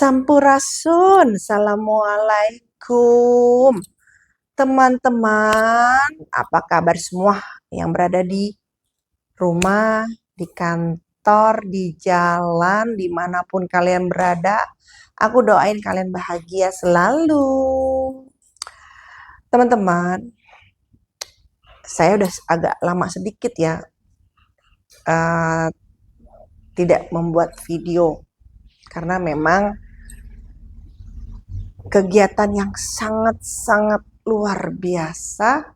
Sampurasun, Assalamualaikum. Teman-teman, apa kabar semua yang berada di rumah, di kantor, di jalan, dimanapun kalian berada? Aku doain kalian bahagia selalu. Teman-teman, saya udah agak lama sedikit ya tidak membuat video. Karena memang kegiatan yang sangat-sangat luar biasa.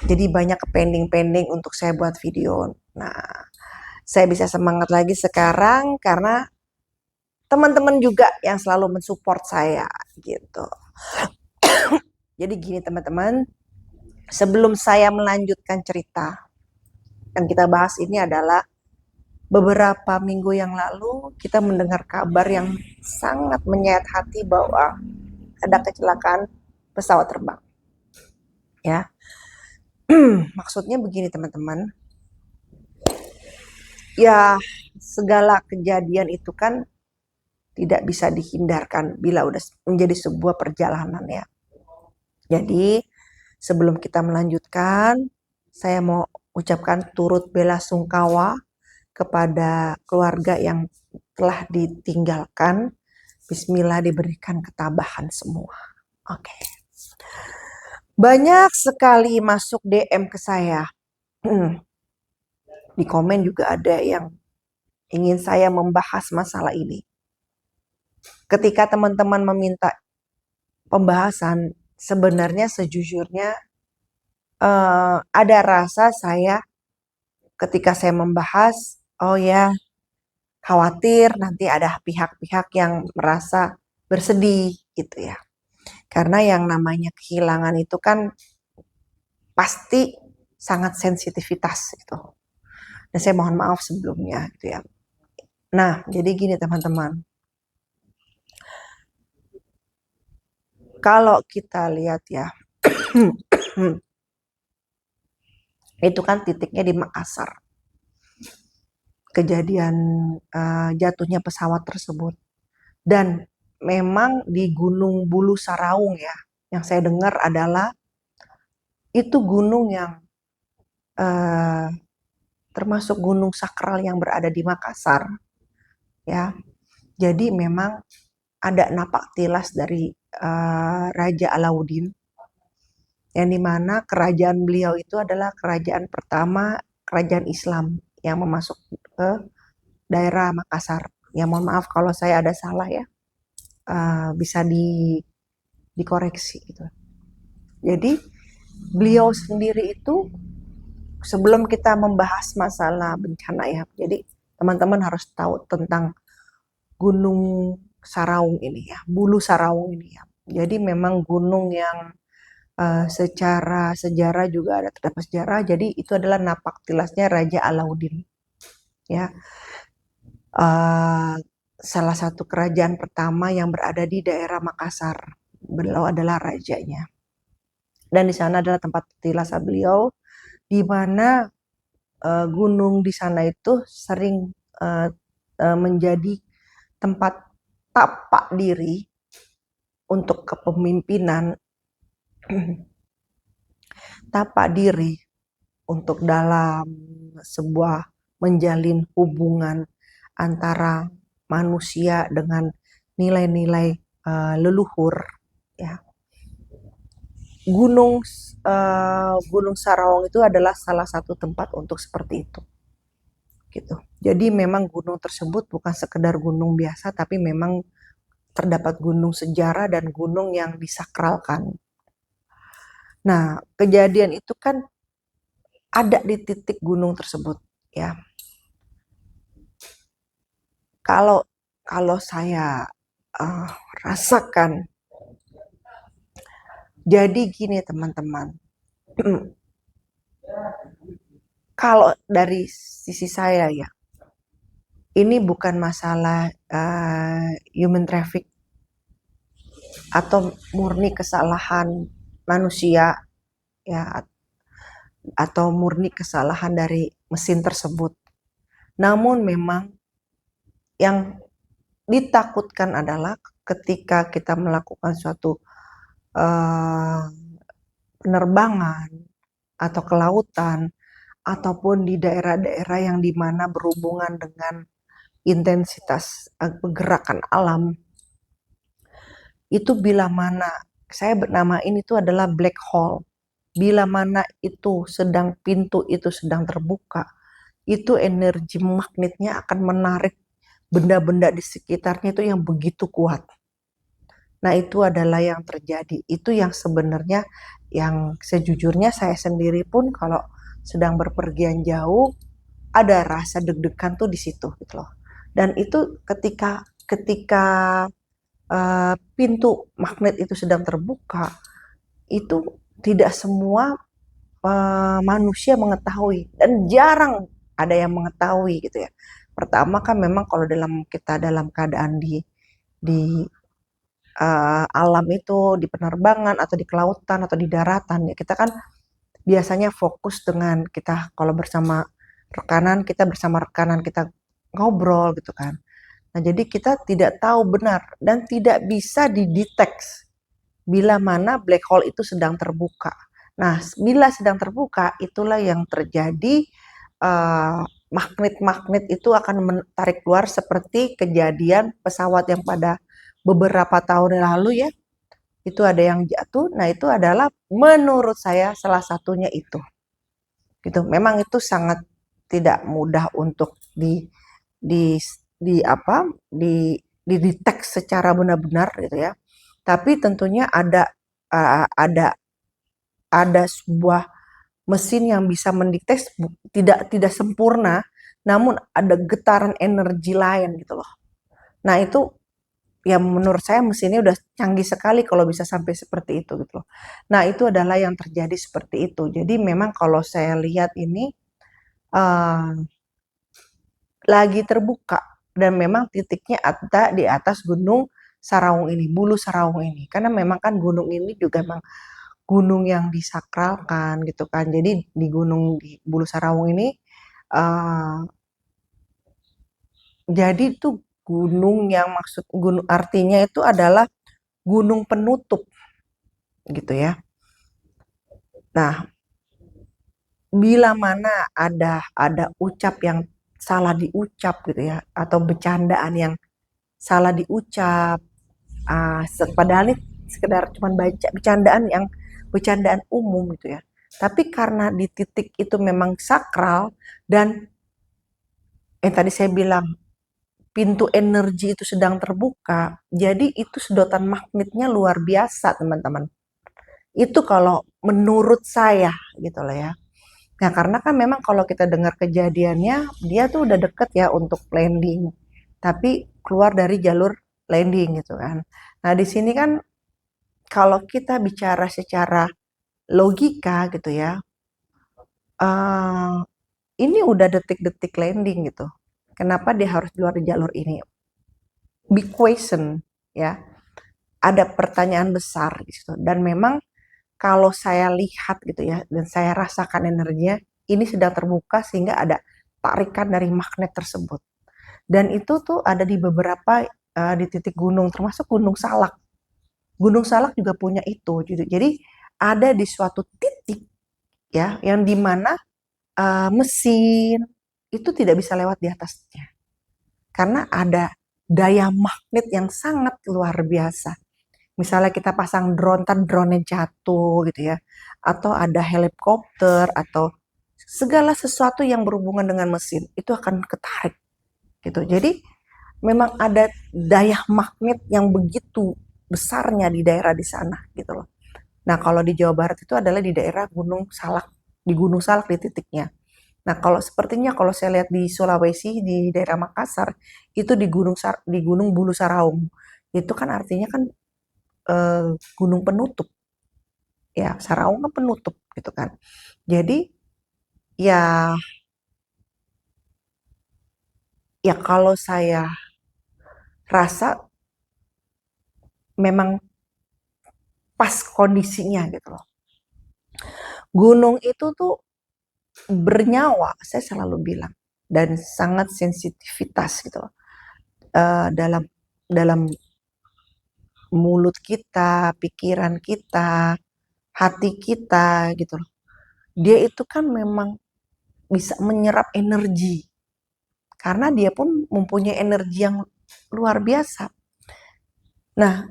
Jadi banyak pending-pending untuk saya buat video. Nah, saya bisa semangat lagi sekarang karena teman-teman juga yang selalu mensupport saya gitu. Jadi gini teman-teman, sebelum saya melanjutkan cerita, yang kita bahas ini adalah beberapa minggu yang lalu kita mendengar kabar yang sangat menyayat hati bahwa ada kecelakaan pesawat terbang. Ya, maksudnya begini teman-teman. Ya, segala kejadian itu kan tidak bisa dihindarkan bila udah menjadi sebuah perjalanan ya. Jadi, sebelum kita melanjutkan, saya mau ucapkan turut bela sungkawa kepada keluarga yang telah ditinggalkan. Bismillah diberikan ketabahan semua. Oke. Banyak sekali masuk DM ke saya. Di komen juga ada yang ingin saya membahas masalah ini. Ketika teman-teman meminta pembahasan, sebenarnya sejujurnya ada rasa saya ketika saya membahas, oh ya khawatir nanti ada pihak-pihak yang merasa bersedih gitu ya. Karena yang namanya kehilangan itu kan pasti sangat sensitivitas itu. Dan saya mohon maaf sebelumnya gitu ya. Nah, jadi gini teman-teman. Kalau kita lihat ya, itu kan titiknya di Makassar. Kejadian jatuhnya pesawat tersebut. Dan memang di Gunung Bulu Saraung ya, yang saya dengar adalah itu gunung yang termasuk gunung sakral yang berada di Makassar. Ya, jadi memang ada napak tilas dari Raja Alauddin, yang dimana kerajaan beliau itu adalah kerajaan pertama, kerajaan Islam yang memasuk ke daerah Makassar. Ya mohon maaf kalau saya ada salah ya, bisa dikoreksi gitu. Jadi beliau sendiri itu sebelum kita membahas masalah bencana ya, jadi teman-teman harus tahu tentang Gunung Saraung ini ya, Bulu Saraung ini ya. Jadi memang gunung yang secara sejarah juga ada terdapat sejarah. Jadi itu adalah napak tilasnya Raja Alauddin. Ya, salah satu kerajaan pertama yang berada di daerah Makassar. Beliau adalah rajanya. Dan di sana adalah tempat tilas beliau, di mana gunung di sana itu sering menjadi tempat tapak diri untuk kepemimpinan, tapak diri untuk dalam sebuah menjalin hubungan antara manusia dengan nilai-nilai leluhur ya. Gunung Saraung itu adalah salah satu tempat untuk seperti itu gitu. Jadi memang gunung tersebut bukan sekedar gunung biasa, tapi memang terdapat gunung sejarah dan gunung yang disakralkan. Nah, kejadian itu kan ada di titik gunung tersebut ya. Kalau saya rasakan, jadi gini teman-teman, kalau dari sisi saya ya, ini bukan masalah human traffic atau murni kesalahan manusia ya, atau murni kesalahan dari mesin tersebut. Namun memang yang ditakutkan adalah ketika kita melakukan suatu penerbangan atau ke lautan ataupun di daerah-daerah yang dimana berhubungan dengan intensitas pergerakan alam, itu bila mana saya bernamain itu adalah black hole. Bila mana itu pintu itu sedang terbuka, itu energi magnetnya akan menarik benda-benda di sekitarnya itu yang begitu kuat. Nah, itu adalah yang terjadi. Itu yang sebenarnya yang sejujurnya saya sendiri pun kalau sedang berpergian jauh ada rasa deg-degan tuh di situ gitu loh. Dan itu ketika ketika pintu magnet itu sedang terbuka, itu tidak semua manusia mengetahui dan jarang ada yang mengetahui gitu ya. Pertama kan memang kalau kita dalam keadaan di alam itu, di penerbangan atau di kelautan atau di daratan ya, kita kan biasanya fokus dengan kita kalau bersama rekanan kita ngobrol gitu kan. Nah, jadi kita tidak tahu benar dan tidak bisa dideteksi bila mana black hole itu sedang terbuka. Nah, bila sedang terbuka, itulah yang terjadi magnet-magnet itu akan menarik keluar seperti kejadian pesawat yang pada beberapa tahun lalu ya, itu ada yang jatuh. Nah, itu adalah menurut saya salah satunya itu. Gitu. Memang itu sangat tidak mudah untuk di di apa didetek secara benar-benar gitu ya. Tapi tentunya ada sebuah mesin yang bisa mendeteksi tidak sempurna, namun ada getaran energi lain gitu loh. Nah, itu ya menurut saya mesinnya udah canggih sekali kalau bisa sampai seperti itu gitu loh. Nah, itu adalah yang terjadi seperti itu. Jadi memang kalau saya lihat ini uh, lagi terbuka dan memang titiknya ada di atas Gunung Saraung ini, Bulu Saraung ini. Karena memang kan gunung ini juga memang gunung yang disakralkan gitu kan. Jadi di Bulu Saraung ini uh, jadi itu gunung artinya itu adalah gunung penutup gitu ya. Nah, bila mana ada ucap yang salah diucap gitu ya atau bercandaan yang salah diucap, padahal ini sekedar cuma baca bercandaan umum gitu ya. Tapi karena di titik itu memang sakral dan tadi saya bilang pintu energi itu sedang terbuka, jadi itu sedotan magnetnya luar biasa teman-teman. Itu kalau menurut saya gitu loh ya. Nah, karena kan memang kalau kita dengar kejadiannya, dia tuh udah deket ya untuk landing, tapi keluar dari jalur landing gitu kan. Nah, di sini kan kalau kita bicara secara logika gitu ya, uh, ini udah detik-detik landing gitu. Kenapa dia harus keluar di jalur ini? Big question ya. Ada pertanyaan besar gitu. Dan memang kalau saya lihat gitu ya, dan saya rasakan energinya, ini sedang terbuka sehingga ada tarikan dari magnet tersebut. Dan itu tuh ada di beberapa di titik gunung, termasuk Gunung Salak. Gunung Salak juga punya itu. Gitu. Jadi ada di suatu titik ya, yang dimana mesin itu tidak bisa lewat di atasnya. Karena ada daya magnet yang sangat luar biasa. Misalnya kita pasang drone, kan drone-nya jatuh gitu ya. Atau ada helikopter atau segala sesuatu yang berhubungan dengan mesin itu akan ketarik gitu. Jadi memang ada daya magnet yang begitu besarnya di daerah di sana gitu loh. Nah, kalau di Jawa Barat itu adalah di daerah Gunung Salak, di Gunung Salak di titiknya. Nah, kalau sepertinya kalau saya lihat di Sulawesi di daerah Makassar itu di Gunung Bulu Saraung. Itu kan artinya kan eh, gunung penutup ya, Saraung kan penutup gitu kan. Jadi ya kalau saya rasa memang pas kondisinya gitu loh. Gunung itu tuh bernyawa, saya selalu bilang, dan sangat sensitivitas gitu loh. Dalam dalam mulut kita, pikiran kita, hati kita gitu loh. Dia itu kan memang bisa menyerap energi karena dia pun mempunyai energi yang luar biasa. Nah,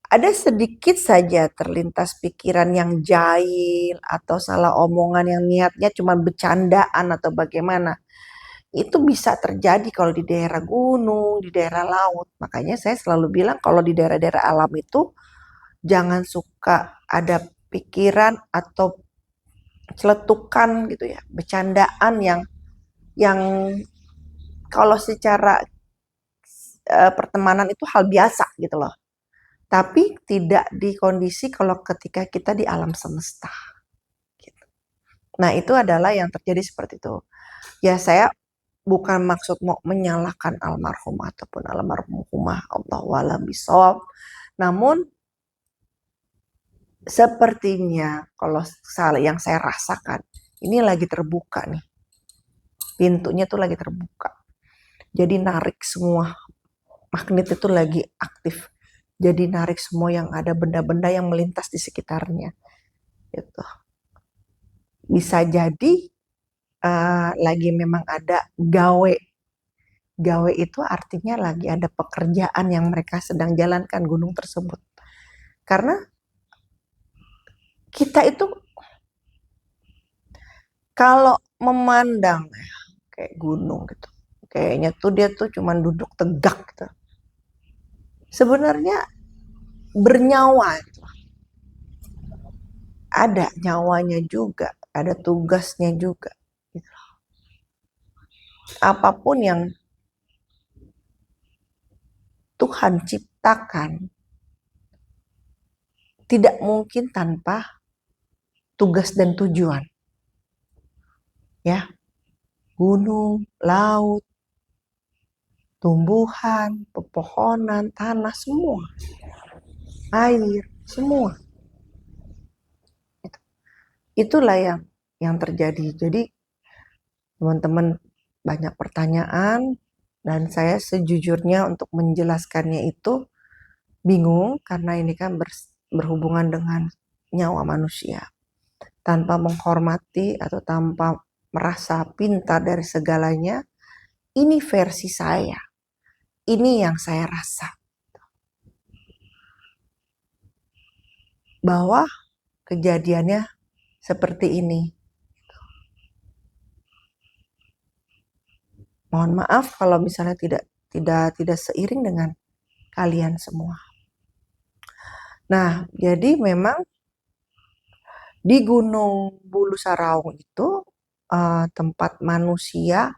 ada sedikit saja terlintas pikiran yang jahil atau salah omongan yang niatnya cuma bercandaan atau bagaimana. Itu bisa terjadi kalau di daerah gunung, di daerah laut. Makanya saya selalu bilang kalau di daerah-daerah alam itu jangan suka ada pikiran atau celetukan gitu ya, bercandaan yang kalau secara pertemanan itu hal biasa gitu loh. Tapi tidak di kondisi kalau ketika kita di alam semesta. Gitu. Nah itu adalah yang terjadi seperti itu. Ya saya bukan maksud mau menyalahkan almarhum ataupun almarhumah Allah walam bisawab. Namun sepertinya kalau yang saya rasakan ini lagi terbuka nih. Pintunya tuh lagi terbuka. Jadi narik semua magnet itu lagi aktif. Jadi narik semua yang ada benda-benda yang melintas di sekitarnya. Gitu. Bisa jadi lagi memang ada gawe. Gawe itu artinya lagi ada pekerjaan yang mereka sedang jalankan gunung tersebut. Karena kita itu kalau memandang kayak gunung gitu, kayaknya tuh dia tuh cuma duduk tegak gitu. Sebenarnya bernyawa gitu. Ada nyawanya juga, ada tugasnya juga. Gitu. Apapun yang Tuhan ciptakan tidak mungkin tanpa tugas dan tujuan. Ya, gunung, laut, tumbuhan, pepohonan, tanah, semua. Air, semua. Itulah yang terjadi. Jadi teman-teman banyak pertanyaan dan saya sejujurnya untuk menjelaskannya itu bingung karena ini kan berhubungan dengan nyawa manusia. Tanpa menghormati atau tanpa merasa pintar dari segalanya, ini versi saya. Ini yang saya rasa. Bahwa kejadiannya seperti ini. Mohon maaf kalau misalnya tidak seiring dengan kalian semua. Nah, jadi memang di Gunung Bulu Saraung itu tempat manusia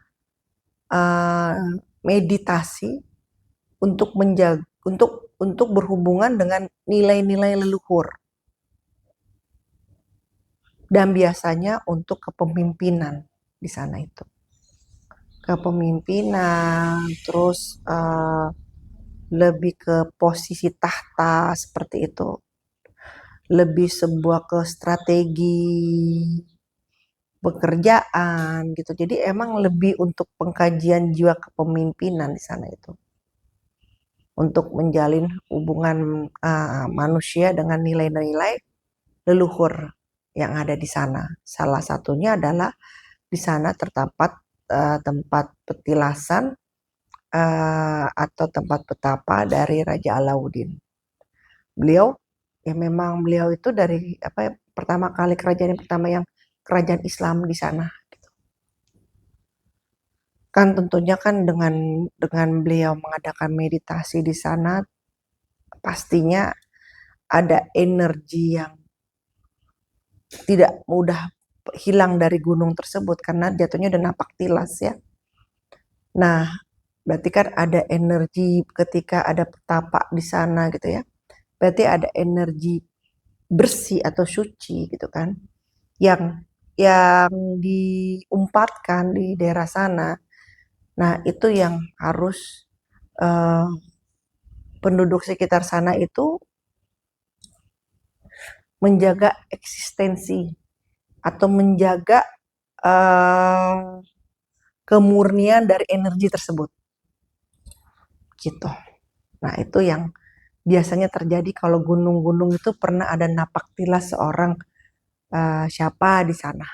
meditasi untuk menjaga untuk berhubungan dengan nilai-nilai leluhur. Dan biasanya untuk kepemimpinan di sana itu. Kepemimpinan, terus lebih ke posisi tahta seperti itu. Lebih sebuah ke strategi pekerjaan gitu. Jadi emang lebih untuk pengkajian jiwa kepemimpinan di sana itu. Untuk menjalin hubungan manusia dengan nilai-nilai leluhur yang ada di sana. Salah satunya adalah di sana terdapat tempat petilasan atau tempat petapa dari Raja Alauddin. Beliau itu dari pertama kali kerajaan pertama yang kerajaan Islam di sana. Kan tentunya kan dengan beliau mengadakan meditasi di sana, pastinya ada energi yang tidak mudah hilang dari gunung tersebut karena jatuhnya udah napak tilas ya. Nah, berarti kan ada energi ketika ada petapa di sana gitu ya. Berarti ada energi bersih atau suci gitu kan. Yang diumpatkan di daerah sana. Nah, itu yang harus penduduk sekitar sana itu menjaga eksistensi atau menjaga kemurnian dari energi tersebut. Gitu. Nah, itu yang biasanya terjadi kalau gunung-gunung itu pernah ada napak tilas seorang siapa di sana.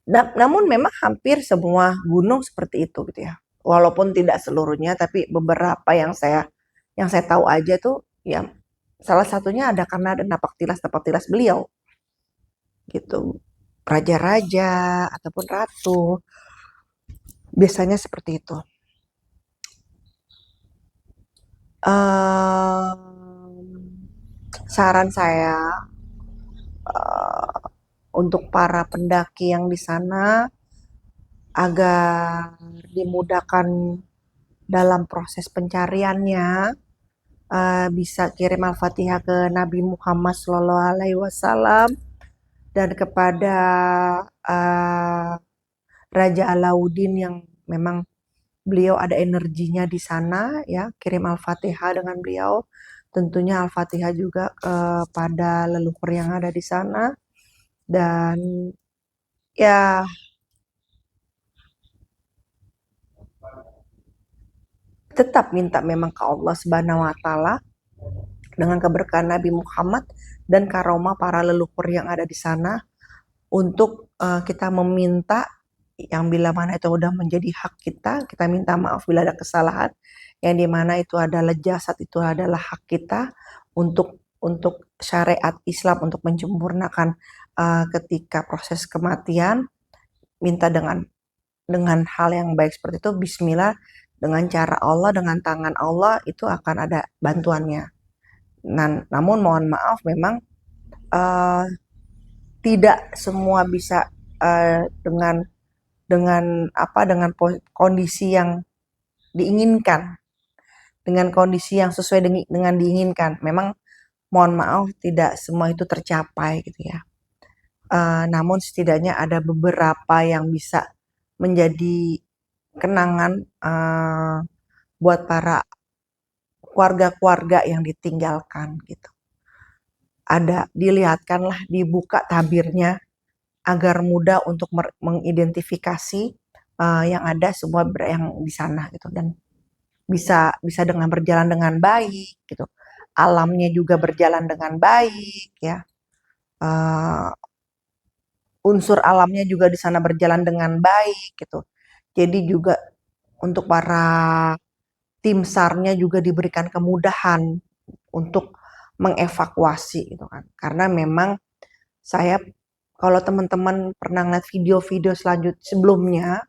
Namun memang hampir semua gunung seperti itu gitu ya. Walaupun tidak seluruhnya, tapi beberapa yang saya tahu aja tuh ya salah satunya ada karena ada napak tilas beliau gitu. Raja-raja ataupun ratu biasanya seperti itu. Saran saya untuk para pendaki yang di sana agar dimudahkan dalam proses pencariannya, bisa kirim Al-Fatihah ke Nabi Muhammad SAW dan kepada uh, Raja Alauddin yang memang beliau ada energinya di sana, ya kirim Al-Fatihah dengan beliau. Tentunya Al-Fatihah juga kepada leluhur yang ada di sana, dan ya tetap minta memang ke Allah Subhanahu wa taala dengan keberkahan Nabi Muhammad dan karomah para leluhur yang ada di sana untuk kita meminta yang bila mana itu udah menjadi hak kita, kita minta maaf bila ada kesalahan, yang di mana itu adalah jasad, itu adalah hak kita untuk syariat Islam untuk menyempurnakan ketika proses kematian, minta dengan hal yang baik seperti itu, Bismillah, dengan cara Allah, dengan tangan Allah itu akan ada bantuannya. Namun mohon maaf memang uh, tidak semua bisa dengan kondisi yang diinginkan, dengan kondisi yang sesuai dengan diinginkan. Memang mohon maaf tidak semua itu tercapai gitu ya. Namun setidaknya ada beberapa yang bisa menjadi kenangan buat para keluarga-keluarga yang ditinggalkan gitu. Dilihatkanlah, dibuka tabirnya agar mudah untuk mengidentifikasi yang ada semua yang di sana gitu, dan bisa bisa dengan berjalan dengan baik gitu. Alamnya juga berjalan dengan baik ya. Uh, Unsur alamnya juga di sana berjalan dengan baik gitu. Jadi juga untuk para tim SAR-nya juga diberikan kemudahan untuk mengevakuasi gitu kan. Karena memang saya, kalau teman-teman pernah ngeliat video-video sebelumnya,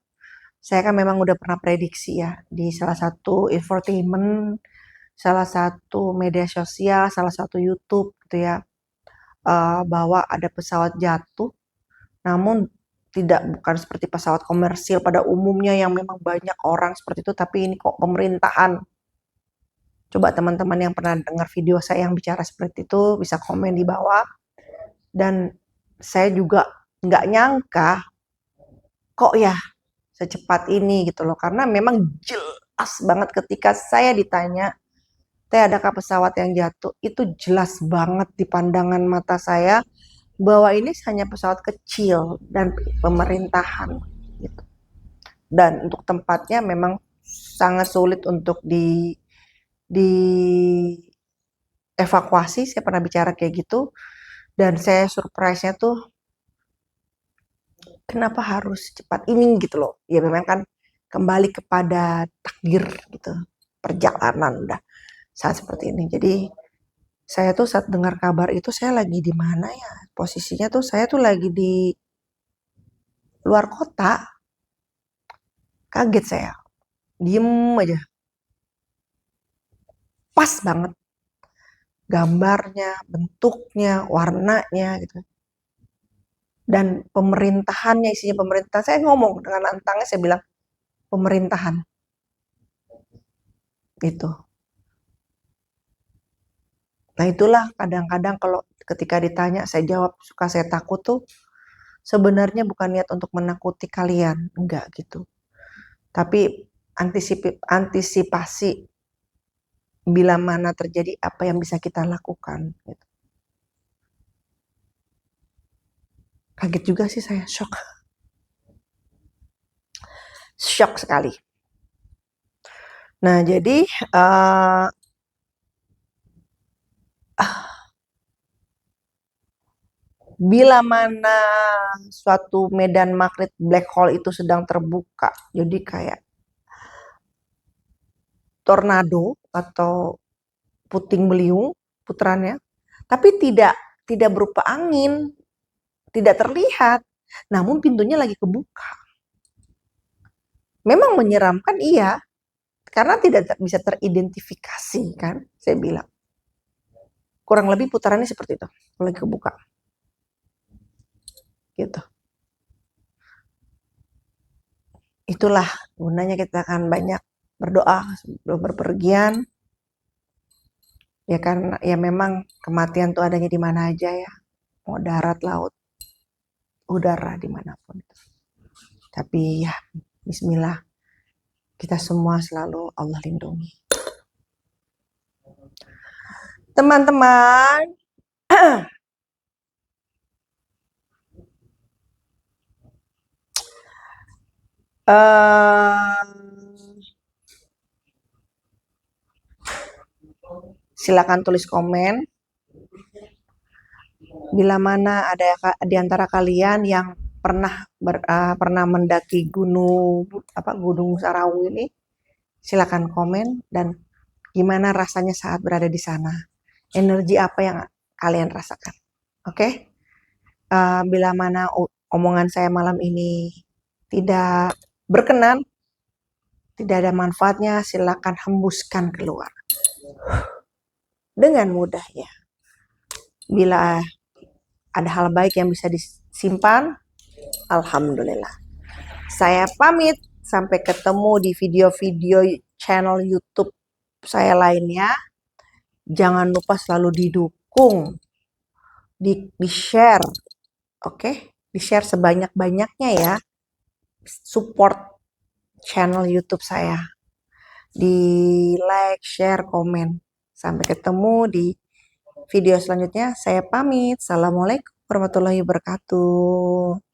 saya kan memang udah pernah prediksi ya di salah satu infotainment, salah satu media sosial, salah satu YouTube gitu ya, bahwa ada pesawat jatuh, namun bukan seperti pesawat komersil pada umumnya yang memang banyak orang seperti itu, tapi ini kok pemerintahan. Coba teman-teman yang pernah dengar video saya yang bicara seperti itu bisa komen di bawah. Dan saya juga nggak nyangka kok ya secepat ini gitu loh, karena memang jelas banget ketika saya ditanya, teh adakah pesawat yang jatuh, itu jelas banget di pandangan mata saya bahwa ini hanya pesawat kecil dan pemerintahan gitu. Dan untuk tempatnya memang sangat sulit untuk di evakuasi. Saya pernah bicara kayak gitu, dan saya surprise-nya tuh kenapa harus cepat ini gitu loh. Ya memang kan kembali kepada takdir gitu. Perjalanan udah saat seperti ini. Jadi saya tuh saat dengar kabar itu saya lagi di mana ya? Posisinya tuh saya tuh lagi di luar kota. Kaget saya. Diem aja. Pas banget gambarnya, bentuknya, warnanya gitu. Dan pemerintahannya, isinya pemerintahan. Saya ngomong dengan lantangnya, saya bilang pemerintahan itu. Nah itulah kadang-kadang kalau ketika ditanya saya jawab suka saya takut tuh sebenarnya bukan niat untuk menakuti kalian, enggak gitu. Tapi antisipasi bila mana terjadi apa yang bisa kita lakukan gitu. Kaget juga sih saya, shock. Shock sekali. Nah, jadi bila mana suatu medan magnet black hole itu sedang terbuka, jadi kayak tornado atau puting beliung putarannya, tapi tidak berupa angin, tidak terlihat, namun pintunya lagi kebuka. Memang menyeramkan, iya, karena tidak bisa teridentifikasi kan, saya bilang. Kurang lebih putarannya seperti itu, lagi kebuka. Gitu. Itulah gunanya kita akan banyak berdoa sebelum berpergian. Ya kan, ya memang kematian tuh adanya di mana aja ya. Mau darat, laut, udara, dimanapun. Tapi ya, bismillah, kita semua selalu Allah lindungi. Teman-teman, silakan tulis komen. Bila mana ada di antara kalian yang pernah mendaki Gunung Sarawu ini, silakan komen dan gimana rasanya saat berada di sana. Energi apa yang kalian rasakan. Oke? Bila mana omongan saya malam ini tidak berkenan, tidak ada manfaatnya, silakan hembuskan keluar. Dengan mudahnya. Bila ada hal baik yang bisa disimpan, alhamdulillah. Saya pamit, sampai ketemu di video-video channel YouTube saya lainnya. Jangan lupa selalu didukung, di-share, oke? Di-share sebanyak-banyaknya ya. Support channel YouTube saya. Di like, share, komen. Sampai ketemu di video selanjutnya. Saya pamit. Assalamualaikum warahmatullahi wabarakatuh.